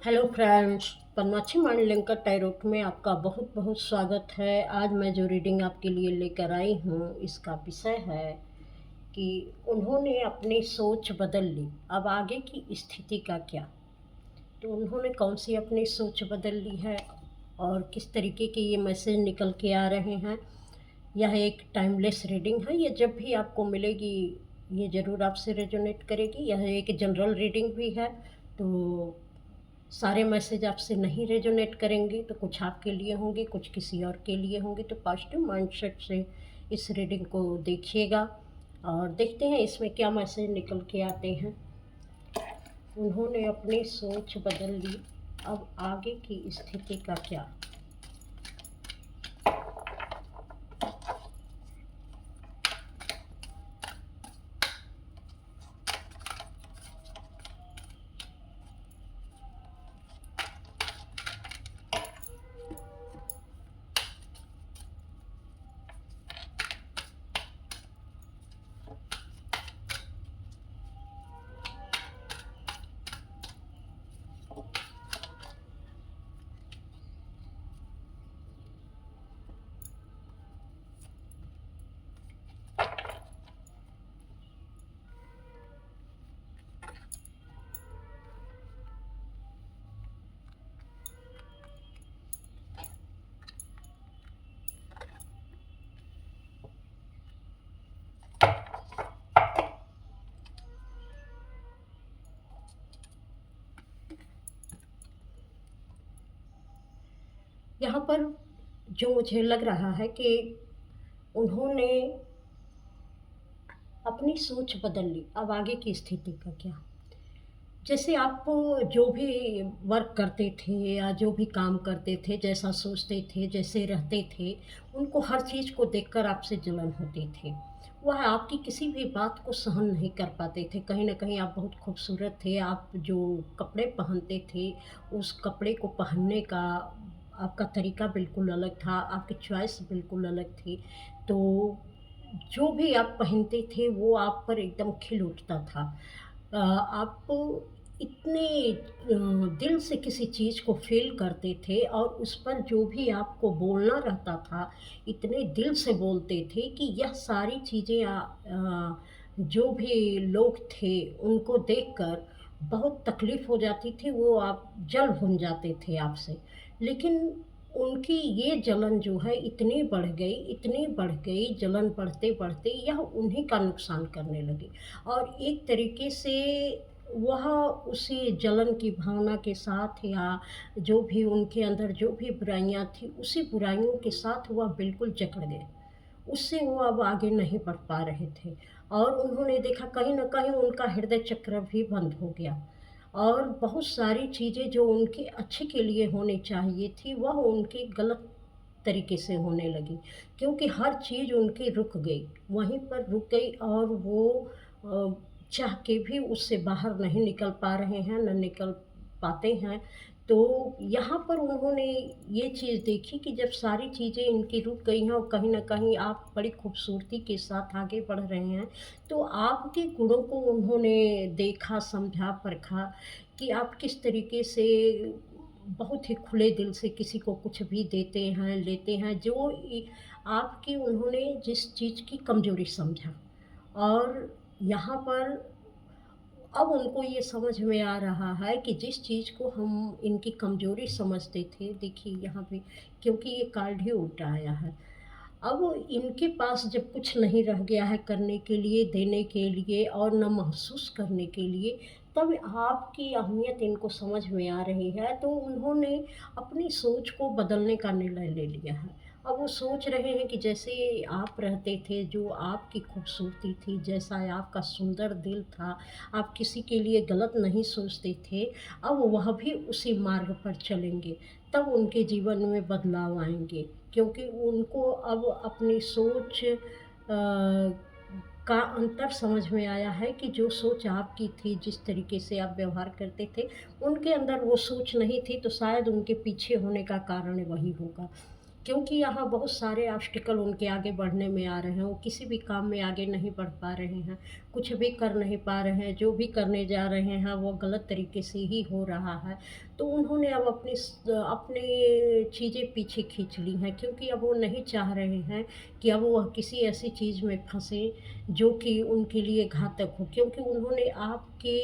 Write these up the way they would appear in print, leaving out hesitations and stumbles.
Hello friends, Padmakshi मांडलिंकर tarot में आपका बहुत बहुत स्वागत है। आज मैं जो रीडिंग आपके लिए लेकर आई हूँ, इसका विषय है कि उन्होंने अपनी सोच बदल ली, अब आगे की स्थिति का क्या। तो उन्होंने कौन सी अपनी सोच बदल ली है और किस तरीके के ये मैसेज निकल के आ रहे हैं। यह एक टाइमलेस रीडिंग है। ये जब भी आपको मिलेगी ये ज़रूर आपसे रेजोनेट करेगी। यह एक जनरल रीडिंग भी है, तो सारे मैसेज आपसे नहीं रेजोनेट करेंगे, तो कुछ आपके लिए होंगे, कुछ किसी और के लिए होंगे। तो पॉजिटिव माइंडसेट से इस रीडिंग को देखिएगा और देखते हैं इसमें क्या मैसेज निकल के आते हैं। उन्होंने अपनी सोच बदल ली, अब आगे की स्थिति का क्या। यहाँ पर जो मुझे लग रहा है कि उन्होंने अपनी सोच बदल ली, अब आगे की स्थिति का क्या। जैसे आप जो भी वर्क करते थे या जो भी काम करते थे, जैसा सोचते थे, जैसे रहते थे, उनको हर चीज़ को देखकर आपसे जलन होती थी। वह आपकी किसी भी बात को सहन नहीं कर पाते थे। कहीं न कहीं आप बहुत खूबसूरत थे, आप जो कपड़े पहनते थे, उस कपड़े को पहनने का आपका तरीका बिल्कुल अलग था, आपकी चॉइस बिल्कुल अलग थी। तो जो भी आप पहनते थे, वो आप पर एकदम खिल उठता था। आप इतने दिल से किसी चीज़ को फ़ील करते थे और उस पर जो भी आपको बोलना रहता था, इतने दिल से बोलते थे कि यह सारी चीज़ें जो भी लोग थे, उनको देखकर बहुत तकलीफ़ हो जाती थी, वो आप जल भुन जाते थे आपसे। लेकिन उनकी ये जलन जो है इतनी बढ़ गई, जलन बढ़ते-बढ़ते यह उन्हीं का नुकसान करने लगी। और एक तरीके से वह उसी जलन की भावना के साथ या जो भी उनके अंदर जो भी बुराइयाँ थी, उसी बुराइयों के साथ वह बिल्कुल जकड़ गए। उससे वो अब आगे नहीं बढ़ पा रहे थे और उन्होंने देखा कहीं न कहीं उनका हृदय चक्र भी बंद हो गया और बहुत सारी चीज़ें जो उनके अच्छे के लिए होनी चाहिए थी, वह उनके गलत तरीके से होने लगी, क्योंकि हर चीज़ उनकी रुक गई, वहीं पर रुक गई और वो अ, चाह के भी उससे बाहर नहीं निकल पा रहे हैं, ना निकल पाते हैं। तो यहाँ पर उन्होंने ये चीज़ देखी कि जब सारी चीज़ें इनकी रुक गई हैं और कहीं न कहीं आप बड़ी खूबसूरती के साथ आगे बढ़ रहे हैं, तो आपके गुणों को उन्होंने देखा, समझा, परखा कि आप किस तरीके से बहुत ही खुले दिल से किसी को कुछ भी देते हैं, लेते हैं, जो आपकी उन्होंने जिस चीज़ की कमज़ोरी समझा। और यहाँ पर अब उनको ये समझ में आ रहा है कि जिस चीज़ को हम इनकी कमज़ोरी समझते थे, देखिए यहाँ पे क्योंकि ये कार्ड ही उल्टा आया है। अब इनके पास जब कुछ नहीं रह गया है करने के लिए, देने के लिए और ना महसूस करने के लिए, तब आपकी अहमियत इनको समझ में आ रही है, तो उन्होंने अपनी सोच को बदलने का निर्णय ले लिया है। अब वो सोच रहे हैं कि जैसे आप रहते थे, जो आपकी खूबसूरती थी, जैसा आपका सुंदर दिल था, आप किसी के लिए गलत नहीं सोचते थे, अब वह भी उसी मार्ग पर चलेंगे, तब उनके जीवन में बदलाव आएँगे। क्योंकि उनको अब अपनी सोच का अंतर समझ में आया है कि जो सोच आपकी थी, जिस तरीके से आप व्यवहार करते थे, उनके अंदर वो सोच नहीं थी, तो शायद उनके पीछे होने का कारण वही होगा। क्योंकि यहाँ बहुत सारे ऑब्स्टिकल उनके आगे बढ़ने में आ रहे हैं, वो किसी भी काम में आगे नहीं बढ़ पा रहे हैं, कुछ भी कर नहीं पा रहे हैं, जो भी करने जा रहे हैं वो गलत तरीके से ही हो रहा है। तो उन्होंने अब अपनी चीज़ें पीछे खींच ली हैं, क्योंकि अब वो नहीं चाह रहे हैं कि अब वह किसी ऐसी चीज़ में फँसे जो कि उनके लिए घातक हो, क्योंकि उन्होंने आपके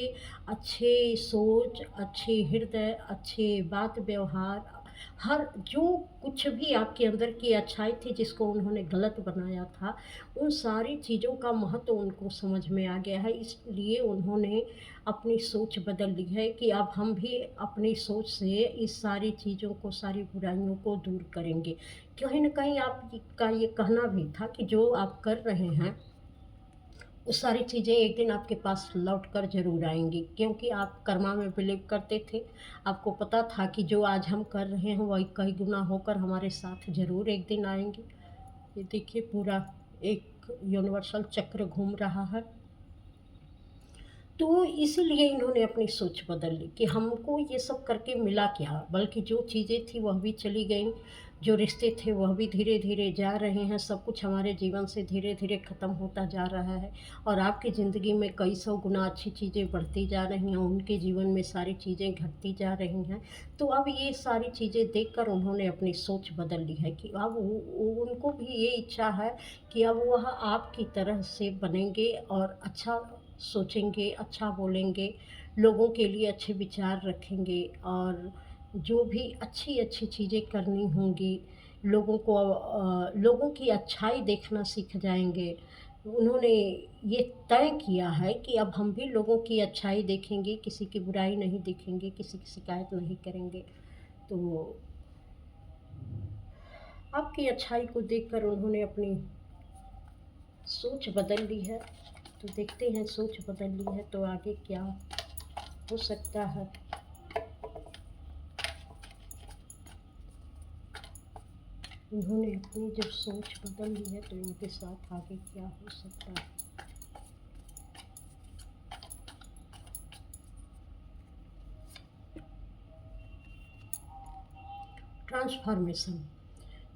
अच्छे सोच, अच्छे हृदय, अच्छे बात व्यवहार, हर जो कुछ भी आपके अंदर की अच्छाई थी जिसको उन्होंने गलत बनाया था, उन सारी चीज़ों का महत्व उनको समझ में आ गया है। इसलिए उन्होंने अपनी सोच बदल ली है कि अब हम भी अपनी सोच से इस सारी चीज़ों को, सारी बुराइयों को दूर करेंगे। कहीं न कहीं आपका ये कहना भी था कि जो आप कर रहे हैं वो सारी चीज़ें एक दिन आपके पास लौट कर ज़रूर आएँगी, क्योंकि आप कर्मा में बिलीव करते थे। आपको पता था कि जो आज हम कर रहे हैं वही कई गुना होकर हमारे साथ ज़रूर एक दिन आएँगे। ये देखिए पूरा एक यूनिवर्सल चक्र घूम रहा है। तो इसीलिए इन्होंने अपनी सोच बदल ली कि हमको ये सब करके मिला क्या? बल्कि जो चीज़ें थी वह भी चली गईं, जो रिश्ते थे वह भी धीरे-धीरे जा रहे हैं, सब कुछ हमारे जीवन से धीरे-धीरे ख़त्म होता जा रहा है और आपकी ज़िंदगी में कई सौ गुना अच्छी चीज़ें बढ़ती जा रही हैं, उनके जीवन में सारी चीज़ें घटती जा रही हैं। तो अब ये सारी चीज़ें देखकर उन्होंने अपनी सोच बदल ली है कि अब वो उनको भी ये इच्छा है कि अब वह आपकी तरह से बनेंगे और अच्छा सोचेंगे, अच्छा बोलेंगे, लोगों के लिए अच्छे विचार रखेंगे और जो भी अच्छी-अच्छी चीज़ें करनी होंगी, लोगों की अच्छाई देखना सीख जाएँगे। उन्होंने ये तय किया है कि अब हम भी लोगों की अच्छाई देखेंगे, किसी की बुराई नहीं देखेंगे, किसी की शिकायत नहीं करेंगे। तो आपकी अच्छाई को देखकर उन्होंने अपनी सोच बदल ली है। तो देखते हैं, सोच बदल ली है तो आगे क्या हो सकता है। उन्होंने अपनी जब सोच बदल ली है तो इनके साथ आगे क्या हो सकता है। ट्रांसफॉर्मेशन,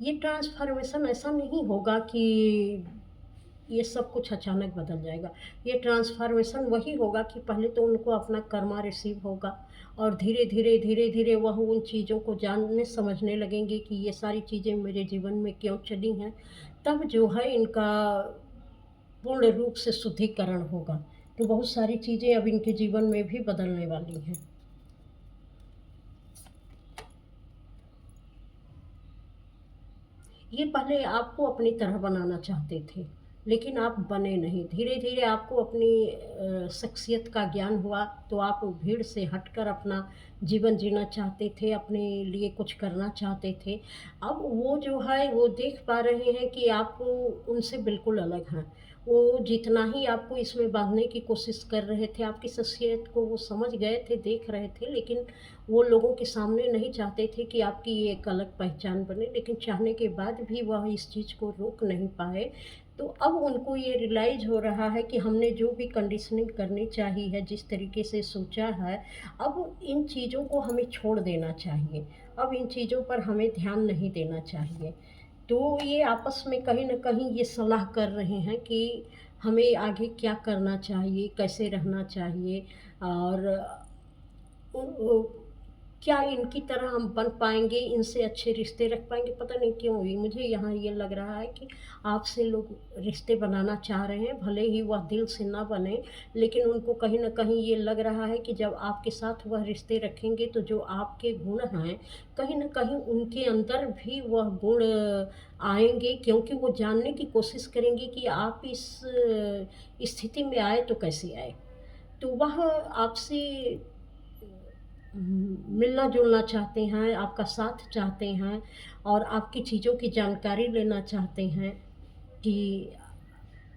ये ट्रांसफॉर्मेशन ऐसा नहीं होगा कि ये सब कुछ अचानक बदल जाएगा। ये ट्रांसफ़ॉर्मेशन वही होगा कि पहले तो उनको अपना कर्मा रिसीव होगा और धीरे-धीरे, धीरे-धीरे वह उन चीज़ों को जानने समझने लगेंगे कि ये सारी चीज़ें मेरे जीवन में क्यों चली हैं। तब जो है इनका पूर्ण रूप से शुद्धिकरण होगा। तो बहुत सारी चीज़ें अब इनके जीवन में भी बदलने वाली हैं। ये पहले आपको अपनी तरह बनाना चाहते थे, लेकिन आप बने नहीं। धीरे-धीरे आपको अपनी शख्सियत का ज्ञान हुआ, तो आप भीड़ से हटकर अपना जीवन जीना चाहते थे, अपने लिए कुछ करना चाहते थे। अब वो जो है, वो देख पा रहे हैं कि आप उनसे बिल्कुल अलग हैं। वो जितना ही आपको इसमें बाँधने की कोशिश कर रहे थे, आपकी शख्सियत को वो समझ गए थे, देख रहे थे, लेकिन वो लोगों के सामने नहीं चाहते थे कि आपकी ये एक अलग पहचान बने, लेकिन चाहने के बाद भी वह इस चीज़ को रोक नहीं पाए। तो अब उनको ये रियलाइज़ हो रहा है कि हमने जो भी कंडीशनिंग करनी चाहिए है, जिस तरीके से सोचा है, अब इन चीज़ों को हमें छोड़ देना चाहिए। अब इन चीज़ों पर हमें ध्यान नहीं देना चाहिए। तो ये आपस में कहीं न कहीं ये सलाह कर रहे हैं कि हमें आगे क्या करना चाहिए, कैसे रहना चाहिए और ओ क्या इनकी तरह हम बन पाएँगे, इनसे अच्छे रिश्ते रख पाएँगे? पता नहीं क्यों ही मुझे यहाँ ये लग रहा है कि आपसे लोग रिश्ते बनाना चाह रहे हैं, भले ही वह दिल से ना बने, लेकिन उनको कहीं न कहीं ये लग रहा है कि जब आपके साथ वह रिश्ते रखेंगे, तो जो आपके गुण हैं, कहीं न कहीं उनके अंदर भी वह गुण आएँगे, क्योंकि वो जानने की कोशिश करेंगे कि आप इस स्थिति में आए तो कैसे आए? तो वह आपसे मिलना-जुलना चाहते हैं, आपका साथ चाहते हैं और आपकी चीज़ों की जानकारी लेना चाहते हैं कि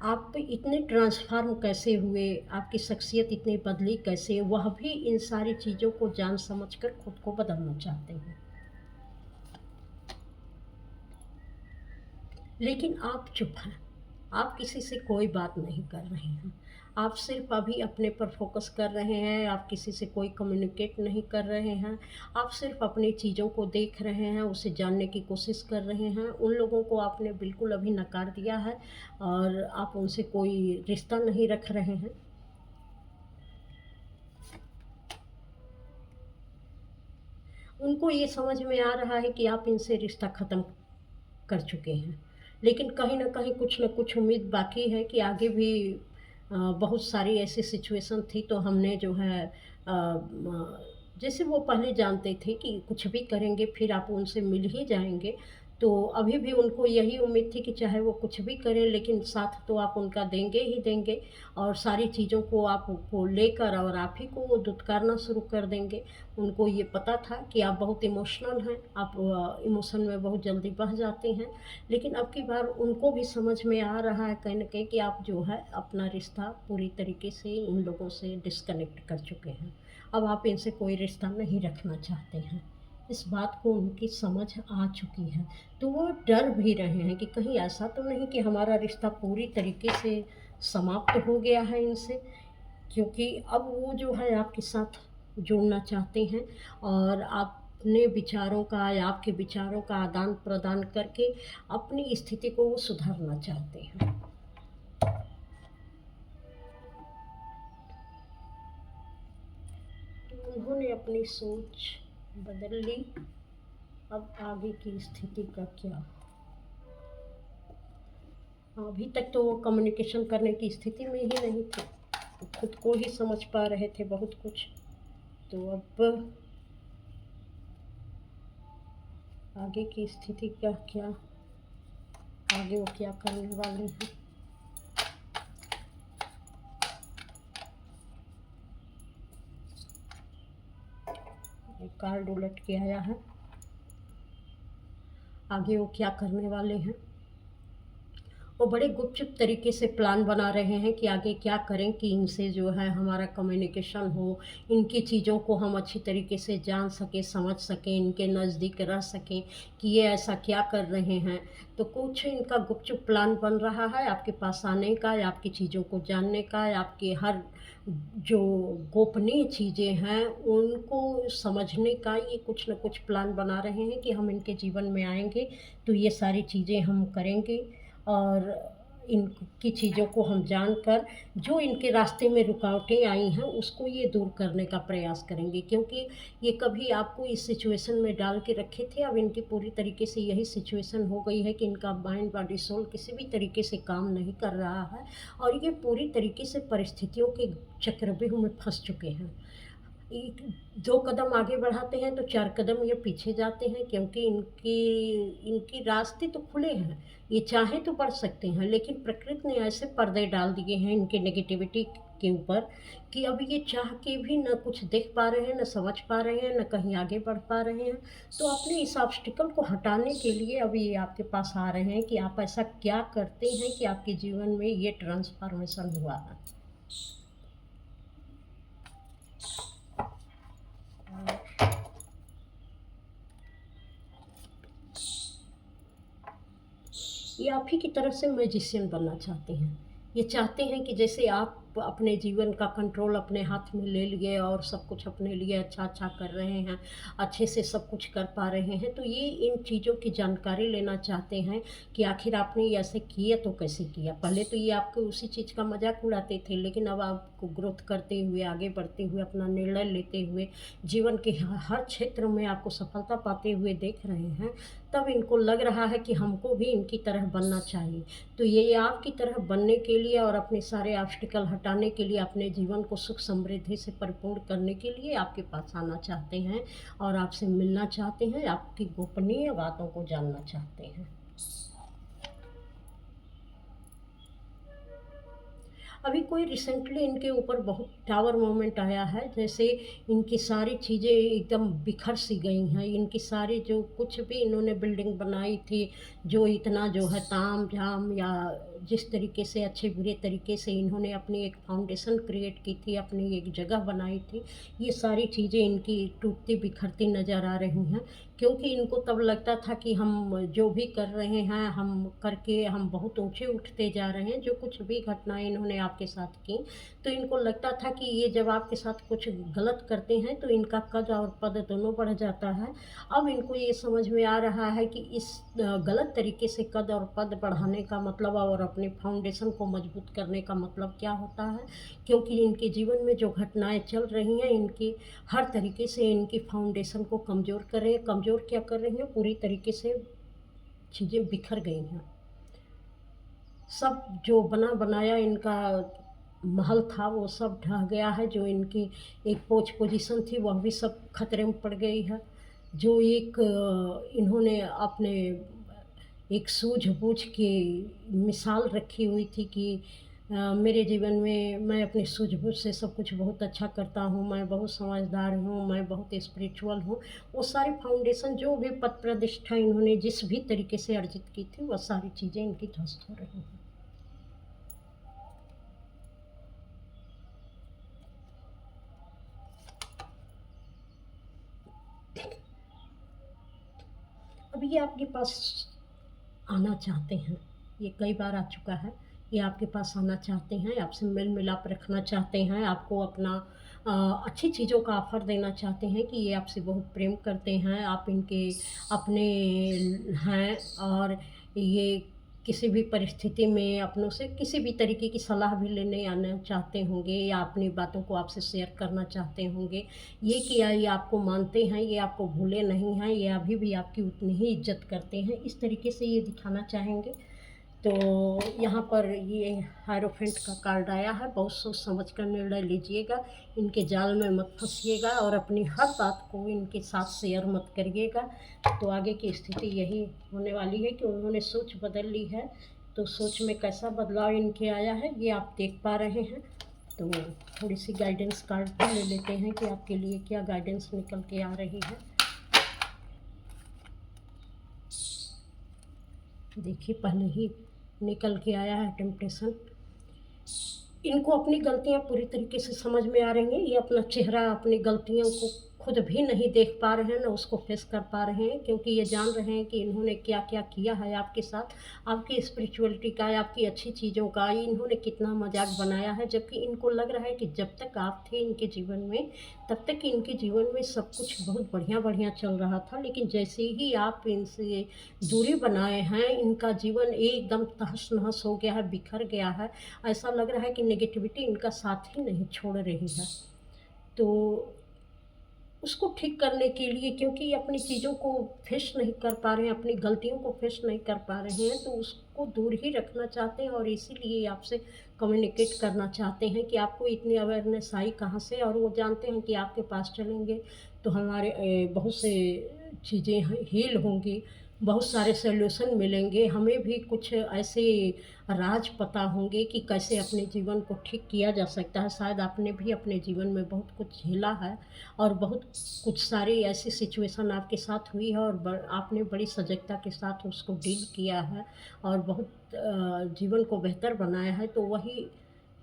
आप इतने ट्रांसफ़ॉर्म कैसे हुए, आपकी शख्सियत इतनी बदली कैसे, वह भी इन सारी चीज़ों को जान समझ कर खुद को बदलना चाहते हैं। लेकिन आप चुप हैं, आप किसी से कोई बात नहीं कर रहे हैं। आप सिर्फ अभी अपने पर फोकस कर रहे हैं, आप किसी से कोई कम्युनिकेट नहीं कर रहे हैं, आप सिर्फ अपनी चीज़ों को देख रहे हैं, उसे जानने की कोशिश कर रहे हैं। उन लोगों को आपने बिल्कुल अभी नकार दिया है और आप उनसे कोई रिश्ता नहीं रख रहे हैं। उनको ये समझ में आ रहा है कि आप इनसे रिश्ता ख़त्म कर चुके हैं, लेकिन कहीं न कहीं कुछ न कुछ उम्मीद बाकी है कि आगे भी बहुत सारी ऐसी सिचुएशन थी तो हमने जो है जैसे वो पहले जानते थे कि कुछ भी करेंगे फिर आप उनसे मिल ही जाएँगे, तो अभी भी उनको यही उम्मीद थी कि चाहे वो कुछ भी करें लेकिन साथ तो आप उनका देंगे ही देंगे और सारी चीज़ों को आप को लेकर और आप ही को वो दुत्कारना शुरू कर देंगे। उनको ये पता था कि आप बहुत इमोशनल हैं, आप इमोशन में बहुत जल्दी बह जाते हैं, लेकिन अब की बार उनको भी समझ में आ रहा है कहीं न कहीं कि आप जो है अपना रिश्ता पूरी तरीके से उन लोगों से डिस्कनेक्ट कर चुके हैं। अब आप इनसे कोई रिश्ता नहीं रखना चाहते हैं। इस बात को उनकी समझ आ चुकी है, तो वो डर भी रहे हैं कि कहीं ऐसा तो नहीं कि हमारा रिश्ता पूरी तरीके से समाप्त हो गया है इनसे, क्योंकि अब वो जो है आपके साथ जुड़ना चाहते हैं और अपने विचारों का या आपके विचारों का आदान-प्रदान करके अपनी स्थिति को वो सुधारना चाहते हैं। तो उन्होंने अपनी सोच बदल ली, अब आगे की स्थिति का क्या? अभी तक तो वो कम्युनिकेशन करने की स्थिति में ही नहीं थे, वो खुद को ही समझ पा रहे थे बहुत कुछ, तो अब आगे की स्थिति का क्या? आगे वो क्या करने वाले हैं? ये कार्ड उलट के आया है, आगे वो क्या करने वाले हैं? वो बड़े गुपचुप तरीके से प्लान बना रहे हैं कि आगे क्या करें कि इनसे जो है हमारा कम्युनिकेशन हो, इनकी चीज़ों को हम अच्छी तरीके से जान सकें, समझ सकें, इनके नज़दीक रह सकें कि ये ऐसा क्या कर रहे हैं। तो कुछ इनका गुपचुप प्लान बन रहा है आपके पास आने का या आपकी चीज़ों को जानने का या आपके हर जो गोपनीय चीज़ें हैं उनको समझने का ये कुछ न कुछ प्लान बना रहे हैं कि हम इनके जीवन में आएँगे, तो ये सारी चीज़ें हम करेंगे और इनकी चीज़ों को हम जानकर जो इनके रास्ते में रुकावटें आई हैं उसको ये दूर करने का प्रयास करेंगे, क्योंकि ये कभी आपको इस सिचुएशन में डाल के रखे थे। अब इनकी पूरी तरीके से यही सिचुएशन हो गई है कि इनका माइंड बॉडी सोल किसी भी तरीके से काम नहीं कर रहा है और ये पूरी तरीके से परिस्थितियों के चक्रव्यूह में फंस चुके हैं। एक 2 कदम आगे बढ़ाते हैं तो 4 कदम ये पीछे जाते हैं, क्योंकि इनकी इनके रास्ते तो खुले हैं। ये चाहें तो बढ़ सकते हैं, लेकिन प्रकृति ने ऐसे पर्दे डाल दिए हैं इनके नेगेटिविटी के ऊपर कि अब ये चाह के भी ना कुछ देख पा रहे हैं, ना समझ पा रहे हैं, ना कहीं आगे बढ़ पा रहे हैं। तो अपने इस ऑब्स्टिकल को हटाने के लिए अब ये आपके पास आ रहे हैं कि आप ऐसा क्या करते हैं कि आपके जीवन में ये ट्रांसफ़ॉर्मेशन हुआ है। ये आप ही की तरह से मैजिशियन बनना चाहते हैं। ये चाहते हैं कि जैसे आप अपने जीवन का कंट्रोल अपने हाथ में ले लिए और सब कुछ अपने लिए अच्छा-अच्छा कर रहे हैं, अच्छे से सब कुछ कर पा रहे हैं, तो ये इन चीज़ों की जानकारी लेना चाहते हैं कि आखिर आपने ये ऐसे किया तो कैसे किया? पहले तो ये आपको उसी चीज़ का मज़ाक उड़ाते थे, लेकिन अब आपको ग्रोथ करते हुए, आगे बढ़ते हुए, अपना निर्णय लेते हुए, जीवन के हर क्षेत्र में आपको सफलता पाते हुए देख रहे हैं, तब इनको लग रहा है कि हमको भी इनकी तरह बनना चाहिए। तो ये आपकी तरह बनने के लिए और अपने सारे ऑब्स्टिकल हटाने के लिए, अपने जीवन को सुख समृद्धि से परिपूर्ण करने के लिए आपके पास आना चाहते हैं और आपसे मिलना चाहते हैं, आपकी गोपनीय बातों को जानना चाहते हैं। अभी कोई रिसेंटली इनके ऊपर बहुत टावर मोमेंट आया है, जैसे इनकी सारी चीज़ें एकदम बिखर सी गई हैं। इनकी सारी जो कुछ भी इन्होंने बिल्डिंग बनाई थी, जो इतना जो है ताम झाम या जिस तरीके से अच्छे बुरे तरीके से इन्होंने अपनी एक फाउंडेशन क्रिएट की थी, अपनी एक जगह बनाई थी, ये सारी चीज़ें इनकी टूटती बिखरती नज़र आ रही हैं। क्योंकि इनको तब लगता था कि हम जो भी कर रहे हैं, हम करके हम बहुत ऊँचे उठते जा रहे हैं। जो कुछ भी घटनाएँ इन्होंने आपके साथ की, तो इनको लगता था कि ये जब आपके साथ कुछ गलत करते हैं, तो इनका कद और पद दोनों बढ़ जाता है। अब इनको ये समझ में आ रहा है कि इस गलत तरीके से कद और पद बढ़ाने का मतलब और अपने फाउंडेशन को मजबूत करने का मतलब क्या होता है। क्योंकि इनके जीवन में जो घटनाएँ चल रही हैं, इनकी हर तरीके से इनकी फाउंडेशन को कमज़ोर कर रही हैं। कमज़ोर क्या कर रही हैं, पूरी तरीके से चीज़ें बिखर गई हैं। सब जो बना बनाया इनका महल था, वो सब ढह गया है। जो इनकी एक पोजीशन थी, वह भी सब खतरे में पड़ गई है। जो एक इन्होंने अपने एक सूझबूझ की मिसाल रखी हुई थी कि मेरे जीवन में मैं अपनी सूझबूझ से सब कुछ बहुत अच्छा करता हूँ, मैं बहुत समझदार हूँ, मैं बहुत स्पिरिचुअल हूँ। वो सारी फाउंडेशन, जो भी पद प्रतिष्ठा इन्होंने जिस भी तरीके से अर्जित की थी, वह सारी चीज़ें इनकी ध्वस्त हो रही हैं। अब ये आपके पास आना चाहते हैं, ये कई बार आ चुका है। ये आपके पास आना चाहते हैं, आपसे मेल मिलाप रखना चाहते हैं, आपको अपना अच्छी चीज़ों का ऑफ़र देना चाहते हैं कि ये आपसे बहुत प्रेम करते हैं, आप इनके अपने हैं। और ये किसी भी परिस्थिति में अपनों से किसी भी तरीके की सलाह भी लेने आना चाहते होंगे, या अपनी बातों को आपसे शेयर करना चाहते होंगे। ये किया, ये आपको मानते हैं, ये आपको भूले नहीं हैं, ये अभी भी आपकी उतनी ही इज़्ज़त करते हैं, इस तरीके से ये दिखाना चाहेंगे। तो यहाँ पर ये हायरोफेंट का कार्ड आया है। बहुत सोच समझ कर निर्णय लीजिएगा, इनके जाल में मत फंसिएगा और अपनी हर बात को इनके साथ शेयर मत करिएगा। तो आगे की स्थिति यही होने वाली है कि उन्होंने सोच बदल ली है। तो सोच में कैसा बदलाव इनके आया है, ये आप देख पा रहे हैं। तो थोड़ी सी गाइडेंस कार्ड भी ले लेते हैं कि आपके लिए क्या गाइडेंस निकल के आ रही है। देखिए, पहले ही निकल के आया है टेम्पटेशन। इनको अपनी गलतियाँ पूरी तरीके से समझ में आ रही हैं। ये अपना चेहरा, अपनी गलतियों को खुद भी नहीं देख पा रहे हैं, ना उसको फेस कर पा रहे हैं। क्योंकि ये जान रहे हैं कि इन्होंने क्या-क्या किया है आपके साथ, आपकी स्पिरिचुअलिटी का, आपकी अच्छी चीज़ों का इन्होंने कितना मज़ाक बनाया है। जबकि इनको लग रहा है कि जब तक आप थे इनके जीवन में, तब तक इनके जीवन में सब कुछ बहुत बढ़िया-बढ़िया चल रहा था। लेकिन जैसे ही आप इनसे दूरी बनाए हैं, इनका जीवन एकदम तहस-नहस हो गया है, बिखर गया है। ऐसा लग रहा है कि नेगेटिविटी इनका साथ ही नहीं छोड़ रही है। तो उसको ठीक करने के लिए, क्योंकि ये अपनी चीज़ों को फेस नहीं कर पा रहे हैं, अपनी गलतियों को फेस नहीं कर पा रहे हैं, तो उसको दूर ही रखना चाहते हैं। और इसीलिए आपसे कम्युनिकेट करना चाहते हैं कि आपको इतनी अवेयरनेस आई कहाँ से। और वो जानते हैं कि आपके पास चलेंगे तो हमारे बहुत से चीज़ें हील होंगी, बहुत सारे सॉल्यूशन मिलेंगे। हमें भी कुछ ऐसे राज पता होंगे कि कैसे अपने जीवन को ठीक किया जा सकता है। शायद आपने भी अपने जीवन में बहुत कुछ झेला है, और बहुत कुछ सारी ऐसी सिचुएशन आपके साथ हुई है, और आपने बड़ी सजगता के साथ उसको डील किया है, और बहुत जीवन को बेहतर बनाया है। तो वही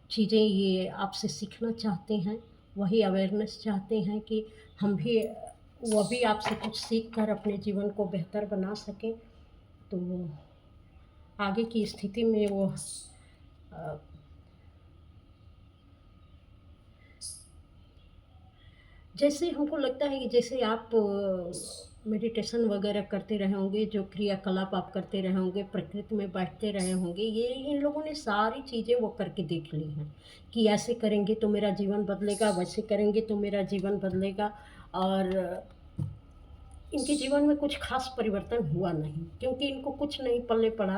चीज़ें ये आपसे सीखना चाहते हैं, वही अवेयरनेस चाहते हैं कि हम भी, वो भी आपसे कुछ सीख कर अपने जीवन को बेहतर बना सकें। तो आगे की स्थिति में वो अ, जैसे हमको लगता है कि जैसे आप मेडिटेशन वगैरह करते रहे होंगे, जो क्रियाकलाप आप करते रहे होंगे, प्रकृति में बैठते रहे होंगे, ये इन लोगों ने सारी चीज़ें वो करके देख ली हैं कि ऐसे करेंगे तो मेरा जीवन बदलेगा, वैसे करेंगे तो मेरा जीवन बदलेगा। और इनके जीवन में कुछ ख़ास परिवर्तन हुआ नहीं, क्योंकि इनको कुछ नहीं पल्ले पड़ा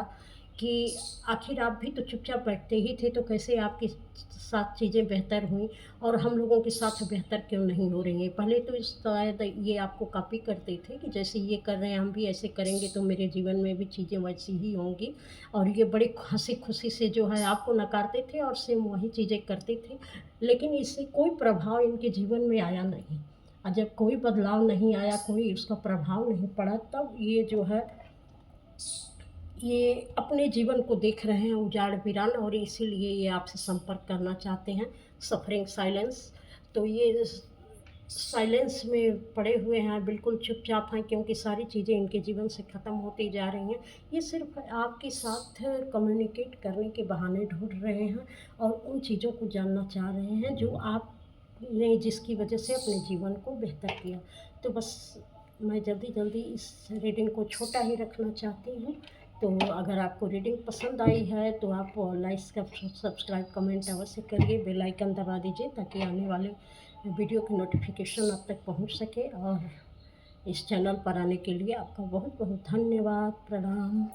कि आखिर आप भी तो चुपचाप बैठते ही थे, तो कैसे आपके साथ चीज़ें बेहतर हुईं और हम लोगों के साथ बेहतर क्यों नहीं हो रही हैं। पहले तो शायद ये आपको कॉपी करते थे कि जैसे ये कर रहे हैं, हम भी ऐसे करेंगे तो मेरे जीवन में भी चीज़ें वैसी ही होंगी। और ये बड़ी हँसी-खुशी से जो है आपको नकारते थे और सेम वही चीज़ें करते थे। लेकिन इससे कोई प्रभाव इनके जीवन में आया नहीं। और जब कोई बदलाव नहीं आया, कोई उसका प्रभाव नहीं पड़ा, तब ये जो है ये अपने जीवन को देख रहे हैं उजाड़ वीरान, और इसीलिए ये आपसे संपर्क करना चाहते हैं। सफरिंग साइलेंस, तो ये साइलेंस में पड़े हुए हैं, बिल्कुल चुपचाप हैं, क्योंकि सारी चीज़ें इनके जीवन से ख़त्म होती जा रही हैं। ये सिर्फ आपके साथ कम्युनिकेट करने के बहाने ढूंढ रहे हैं और उन चीज़ों को जानना चाह रहे हैं जो आपने जिसकी वजह से अपने जीवन को बेहतर किया। तो बस मैं जल्दी जल्दी इस रीडिंग को छोटा ही रखना चाहती हूँ। तो अगर आपको रीडिंग पसंद आई है तो आप लाइक सब्सक्राइब कमेंट अवश्य करिए, बेल आइकन दबा दीजिए ताकि आने वाले वीडियो की नोटिफिकेशन आप तक पहुंच सके। और इस चैनल पर आने के लिए आपका बहुत बहुत धन्यवाद। प्रणाम।